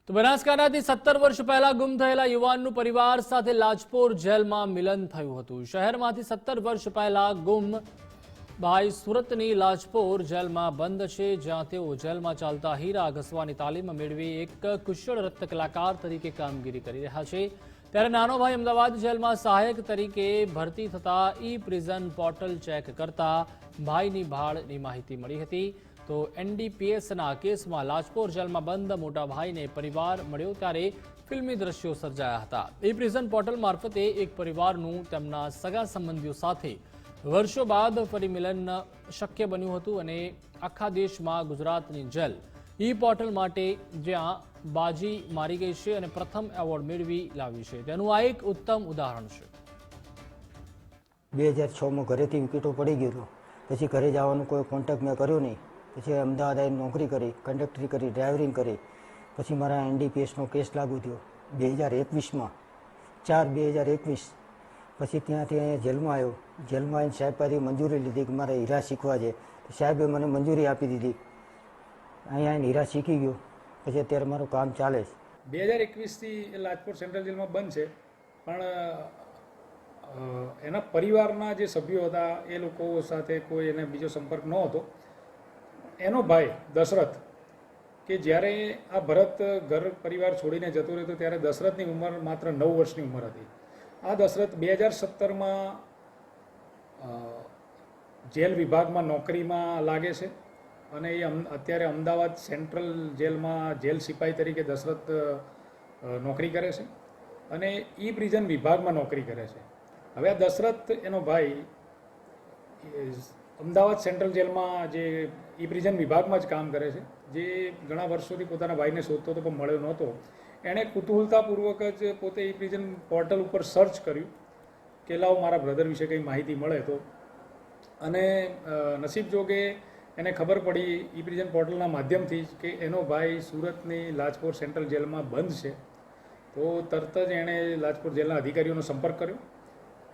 તો બનાસકાંઠાથી 17 વર્ષ પહેલા ગુમ થયેલા યુવાનનું પરિવાર સાથે લાજપોર જેલમાં મિલન થયું હતું। શહેરમાંથી 17 વર્ષ પહેલા ગુમ ભાઈ સુરતની લાજપોર જેલમાં બંધ છે, જ્યાં તેઓ જેલમાં ચાલતા હીરા ઘસવાની તાલીમ મેળવી એક કુશળ રત્ન કલાકાર તરીકે કામગીરી કરી રહ્યા છે। ત્યારે નાનો ભાઈ અમદાવાદ જેલમાં સહાયક તરીકે ભરતી થતા ઈ પ્રિઝન પોર્ટલ ચેક કરતા ભાઈની ભાળની માહિતી મળી હતી। તો એનડીપીએસના કેસમાં લાજપોર જેલમાં બંધ મોટા ભાઈને પરિવાર મળ્યો ત્યારે ફિલ્મી દ્રશ્યો સર્જાયા હતા। ઈ પ્રિઝન પોર્ટલ મારફતે એક પરિવારનું તેમના સગા સંબંધીઓ સાથે વર્ષો બાદ ફરી મિલન શક્ય બન્યું હતું અને આખા દેશમાં ગુજરાતની જેલ ઈ પોર્ટલ માટે જ્યાં બાજી મારી ગઈ છે અને પ્રથમ એવોર્ડ મેળવી લાવી છે, તેનું આ એક ઉત્તમ ઉદાહરણ છે। 2006માં ઘરેથી વિકેટો પડી ગયો હતો, પછી ઘરે જવાનો કોઈ કોન્ટેક્ટ મેં કર્યો નહીં। પછી અમદાવાદ આવીને નોકરી કરી, કંડક્ટરી કરી, ડ્રાઇવરિંગ કરી। પછી મારા એનડીપીએસનો કેસ લાગુ થયો 2021માં 4/2021। પછી ત્યાંથી અહીંયા જેલમાં આવ્યો। જેલમાં આવીને સાહેબ પાસેથી મંજૂરી લીધી કે મારે હીરા શીખવા છે, તો સાહેબે મને મંજૂરી આપી દીધી। અહીંયા આવીને હીરા શીખી ગયો, પછી અત્યારે મારું કામ ચાલે છે। 2021થી લાજપોર સેન્ટ્રલ જેલમાં બંધ છે, પણ એના પરિવારના જે સભ્યો હતા એ લોકો સાથે કોઈ એને બીજો સંપર્ક ન હતો। એનો ભાઈ દશરથ, કે જ્યારે આ ભરત ઘર પરિવાર છોડીને જતો રહેતો ત્યારે દશરથની ઉંમર માત્ર 9 વર્ષની ઉંમર હતી। આ દશરથ 2017માં જેલ વિભાગમાં નોકરીમાં લાગે છે અને એ અત્યારે અમદાવાદ સેન્ટ્રલ જેલમાં જેલ સિપાહી તરીકે દશરથ નોકરી કરે છે અને ઈ પ્રિઝન વિભાગમાં નોકરી કરે છે। હવે આ દશરથ એનો ભાઈ અમદાવાદ સેન્ટ્રલ જેલમાં જે ઈ પ્રિઝન વિભાગમાં જ કામ કરે છે, જે ઘણા વર્ષોથી પોતાના ભાઈને શોધતો હતો પણ મળ્યો નહોતો। એણે કુતૂહલતાપૂર્વક જ પોતે ઈ પ્રિઝન પોર્ટલ ઉપર સર્ચ કર્યું કે લાવ મારા બ્રધર વિશે કંઈ માહિતી મળે તો, અને નસીબ જોગે એને ખબર પડી ઈ પ્રિઝન પોર્ટલના માધ્યમથી કે એનો ભાઈ સુરતની લાજપોર સેન્ટ્રલ જેલમાં બંધ છે। તો તરત જ એણે લાજપોર જેલના અધિકારીઓનો સંપર્ક કર્યો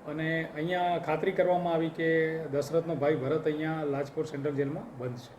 અને અહીંયા ખાતરી કરવામાં આવી કે દશરથનો ભાઈ ભરત અહીંયા લાજપોર સેન્ટ્રલ જેલમાં બંધ છે।